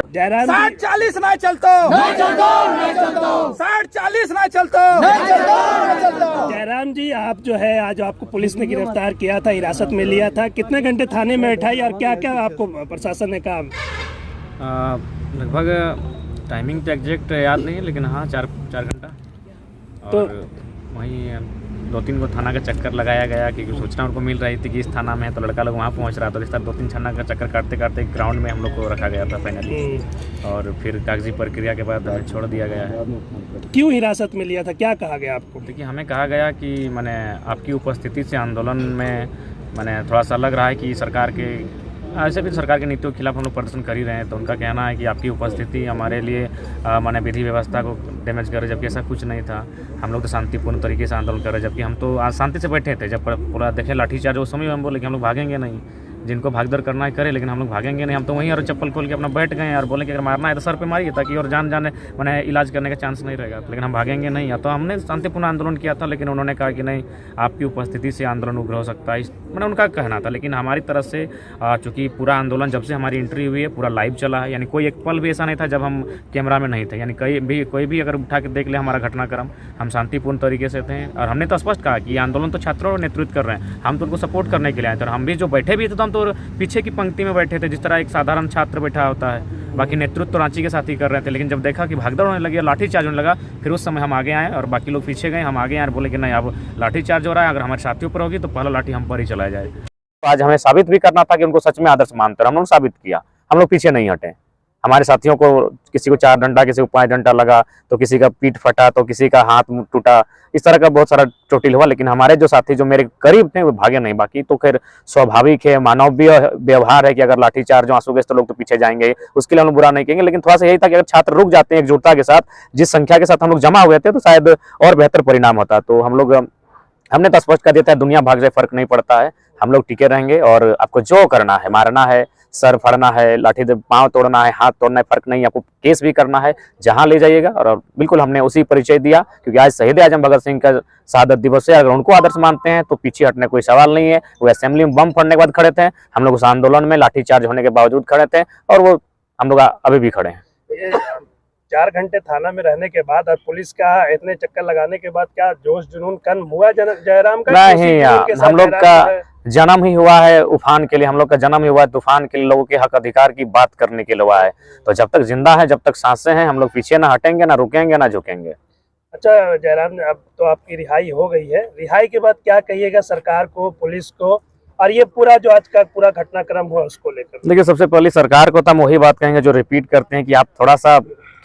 जयराम 60-40 नहीं चलतो 60-40 नहीं चलतो। जयराम जी, आप जो है आज आपको पुलिस ने गिरफ्तार किया था, हिरासत में लिया था, कितने घंटे थाने में बैठाई और क्या क्या आपको प्रशासन ने कहा? लगभग टाइमिंग तो एग्जैक्ट याद नहीं है, लेकिन हाँ 4 घंटा। तो और वहीं 2-3 को थाना का चक्कर लगाया गया क्योंकि सूचना उनको मिल रही थी कि इस थाना में है, तो लड़का लोग वहाँ पहुँच रहा था। इस तरह 2-3 थाना का चक्कर काटते काटते ग्राउंड में हम लोग को रखा गया था फाइनली, और फिर कागजी प्रक्रिया के बाद हमें छोड़ दिया गया है। क्यों हिरासत में लिया था, क्या कहा गया आपको? देखिए, हमें कहा गया कि मैंने आपकी उपस्थिति से आंदोलन में मैंने थोड़ा सा लग रहा है कि सरकार के ऐसे भी सरकार की नीतियों के खिलाफ हम लोग प्रदर्शन कर ही रहे हैं, तो उनका कहना है कि आपकी उपस्थिति हमारे लिए माने विधि व्यवस्था को डैमेज कर रहे, जबकि ऐसा कुछ नहीं था। हम लोग तो शांतिपूर्ण तरीके से आंदोलन कर रहे, जबकि हम तो आज शांति से बैठे थे। जब पूरा देखे लाठीचार्ज उस समय हम बोले कि हम लोग भागेंगे नहीं, जिनको भागदौड़ करना है करे, लेकिन हम लोग भागेंगे नहीं। हम तो वहीं और चप्पल खोल के अपना बैठ गए और बोले कि अगर मारना है तो सर पे मारिए, ताकि और जान जाने मैंने इलाज करने का चांस नहीं रहेगा, लेकिन हम भागेंगे नहीं। या तो हमने शांतिपूर्ण आंदोलन किया था, लेकिन उन्होंने कहा कि नहीं, आपकी उपस्थिति से आंदोलन उग्र हो सकता है, मैंने उनका कहना था। लेकिन हमारी तरफ से चूँकि पूरा आंदोलन जब से हमारी एंट्री हुई है पूरा लाइव चला है, यानी कोई एक पल भी ऐसा नहीं था जब हम कैमरा में नहीं थे। यानी कोई भी अगर उठा के देख ले हमारा घटनाक्रम, हम शांतिपूर्ण तरीके से थे। और हमने तो स्पष्ट कहा कि ये आंदोलन तो छात्रों नेतृत्व कर रहे हैं, हम तो उनको सपोर्ट करने के लिए आए थे। और हम भी जो बैठे भी थे तो हम तो पीछे की पंक्ति में बैठे थे, जिस तरह एक साधारण छात्र बैठा होता है। बाकी नेतृत्व तो रांची के साथ ही कर रहे थे, लेकिन जब देखा कि भागदौड़ होने लगी, लाठीचार्ज होने लगा, फिर उस समय हम आगे आए और बाकी लोग पीछे गए। हम आगे आए और बोले कि नहीं, अब लाठीचार्ज हो रहा है, अगर हमारे साथियों पर होगी तो पहला लाठी हम पर ही चलाया जाए। तो आज हमें साबित भी करना था कि उनको सच में आदर्श मानते हैं, हम लोग साबित किया। हम लोग पीछे नहीं हटे। हमारे साथियों को किसी को 4 डंडा, किसी को 5 डंडा लगा, तो किसी का पीठ फटा, तो किसी का हाथ टूटा, इस तरह का बहुत सारा चोटिल हुआ। लेकिन हमारे जो साथी जो मेरे करीब थे वो भागे नहीं। बाकी तो खैर स्वाभाविक है, मानवीय व्यवहार है कि अगर लाठीचार्ज आंसू गैस तो लोग तो पीछे जाएंगे, उसके लिए हम लोग बुरा नहीं कहेंगे। लेकिन थोड़ा सा यही था कि अगर छात्र रुक जाते हैं एकजुटता के साथ, जिस संख्या के साथ हम लोग जमा हुए थे, तो शायद और बेहतर परिणाम होता। तो हमने तो स्पष्ट कर दिया था, दुनिया भाग जाए फर्क नहीं पड़ता है, हम लोग टिके रहेंगे। और आपको जो करना है, मारना है, सर फाड़ना है, लाठी से पांव तोड़ना है, हाथ तोड़ना है, फर्क नहीं, आपको केस भी करना है, जहां ले जाइएगा। और बिल्कुल हमने उसी परिचय दिया, क्योंकि आज शहीद आजम भगत सिंह का शहादत दिवस है। अगर उनको आदर्श मानते हैं तो पीछे हटने कोई सवाल नहीं है। वो असेंबली में बम फोड़ने के बाद खड़े थे, हम लोग उस आंदोलन में लाठीचार्ज होने के बावजूद खड़े थे, और वो हम लोग अभी भी खड़े हैं। 4 घंटे थाना में रहने के बाद और पुलिस का इतने चक्कर लगाने के बाद क्या जोश जुनून कम हुआ जयराम का? नहीं यार, हम लोग का जन्म ही हुआ है उफान के लिए, हम लोग का जन्म ही हुआ है तूफान के लिए, लोगों के हक अधिकार की बात करने के लिए हुआ है। तो जब तक जिंदा है, जब तक सांसें हैं, हम लोग पीछे ना हटेंगे, ना रुकेंगे, ना झुकेंगे। अच्छा जयराम, अब तो आपकी रिहाई हो गई है, रिहाई के बाद क्या कहिएगा सरकार को, पुलिस को, और ये पूरा जो आज का पूरा घटनाक्रम हुआ उसको लेकर? देखिए, सबसे पहले सरकार को तो हम वही बात कहेंगे जो रिपीट करते हैं कि आप थोड़ा सा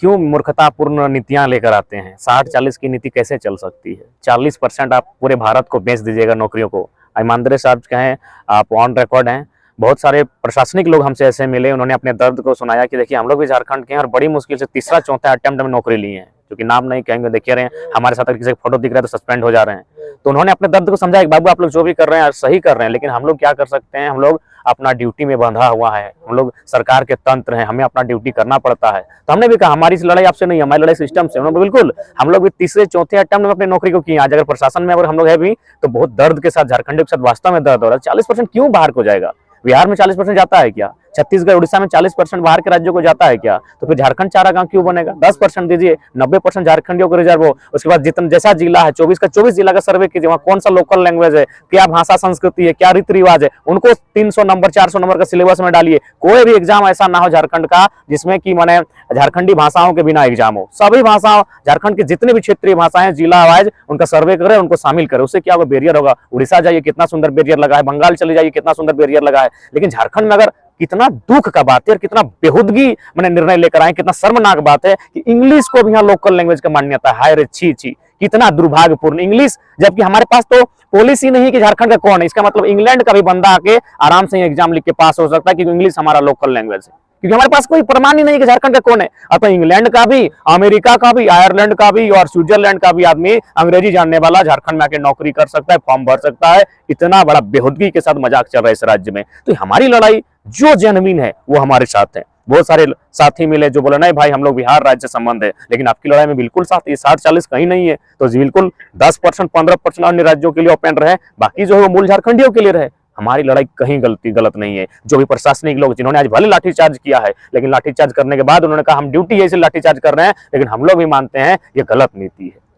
क्यों मूर्खतापूर्ण नीतियां लेकर आते हैं। 60-40 की नीति कैसे चल सकती है? 40% आप पूरे भारत को बेच दीजिएगा नौकरियों को। ईमानदारी साहब कहें, आप ऑन रिकॉर्ड हैं। बहुत सारे प्रशासनिक लोग हमसे ऐसे मिले, उन्होंने अपने दर्द को सुनाया कि देखिए हम लोग भी झारखंड के हैं और बड़ी मुश्किल से 3रा-4था अटेम्प्ट में नौकरी लिए हैं, क्योंकि नाम नहीं कहेंगे, देखिए रहे हैं हमारे साथ, अगर किसी फोटो दिख रहा है तो सस्पेंड हो जा रहे हैं। तो उन्होंने अपने दर्द को समझाया कि बाबू आप लोग जो भी कर रहे हैं सही कर रहे हैं, लेकिन हम लोग क्या कर सकते हैं, हम लोग अपना ड्यूटी में बंधा हुआ है, हम लोग सरकार के तंत्र हैं, हमें अपना ड्यूटी करना पड़ता है। तो हमने भी कहा हमारी लड़ाई आपसे नहीं है, हमारी लड़ाई सिस्टम से। उन्होंने बिल्कुल, हम लोग भी 3रे-4थे अटेम्प्ट में अपनी नौकरी को किए। आज अगर प्रशासन में अगर हम लोग है भी तो बहुत दर्द के साथ, झारखंड के साथ वास्तव में दर्द हो रहा है। 40% क्यों बाहर को जाएगा? बिहार में 40% जाता है क्या? छत्तीसगढ़, उड़ीसा में 40% बाहर के राज्यों को जाता है क्या? तो फिर झारखंड चारा गांव क्यों बनेगा? 10% दीजिए, 90% झारखंडियों को रिजर्व हो। उसके बाद जितना जैसा जिला है, 24 का 24 जिला का सर्वे कीजिए, वहाँ कौन सा लोकल लैंग्वेज है, क्या भाषा संस्कृति है, क्या रीति रिवाज है, उनको 300 नंबर 400 नंबर का सिलेबस में डालिए। कोई भी एग्जाम ऐसा ना हो झारखंड का जिसमें कि माने झारखंडी भाषाओं के बिना एग्जाम हो। सभी भाषाओं, झारखंड की जितनी भी क्षेत्रीय भाषाएं हैं, जिला वाइज उनका सर्वे करें, उनको शामिल करें। उससे क्या होगा? बैरियर होगा। उड़ीसा जाइए, कितना सुंदर बैरियर लगा है, बंगाल चले जाइए, कितना सुंदर बैरियर लगा है। लेकिन झारखंड में अगर, कितना दुख का बात है और कितना बेहुदगी मैंने निर्णय लेकर आए, कितना शर्मनाक बात है कि इंग्लिश को भी यहाँ लोकल लैंग्वेज का मान्यता है। हाय रे, छी छी, कितना दुर्भाग्यपूर्ण इंग्लिश, जबकि हमारे पास तो पॉलिसी नहीं कि झारखंड का कौन है। इसका मतलब इंग्लैंड का भी बंदा आके आराम से एग्जाम लिख के पास हो सकता है, क्योंकि इंग्लिश हमारा लोकल लैंग्वेज है, क्योंकि हमारे पास कोई प्रमाण ही नहीं कि झारखंड का कौन है। अब तो इंग्लैंड का भी, अमेरिका का भी, आयरलैंड का भी और स्विट्जरलैंड का भी आदमी अंग्रेजी जानने वाला झारखंड में आके नौकरी कर सकता है, फॉर्म भर सकता है। इतना बड़ा बेहुदगी के साथ मजाक चल रहा है इस राज्य में। तो हमारी लड़ाई जो जेन्युइन है वो हमारे साथ है। बहुत सारे साथी मिले जो बोले नहीं भाई हम लोग बिहार राज्य से संबंध है, लेकिन आपकी लड़ाई में बिल्कुल साथ, ये 60-40 कहीं नहीं है। तो बिल्कुल 10% 15% अन्य राज्यों के लिए ओपन रहे, बाकी जो है वो मूल झारखंडियों के लिए रहे। हमारी लड़ाई कहीं गलत नहीं है। जो भी प्रशासनिक लोग जिन्होंने आज भले लाठीचार्ज किया है, लेकिन लाठीचार्ज करने के बाद उन्होंने कहा हम ड्यूटी ऐसे लाठीचार्ज कर रहे हैं, लेकिन हम लोग भी मानते हैं ये गलत नीति है।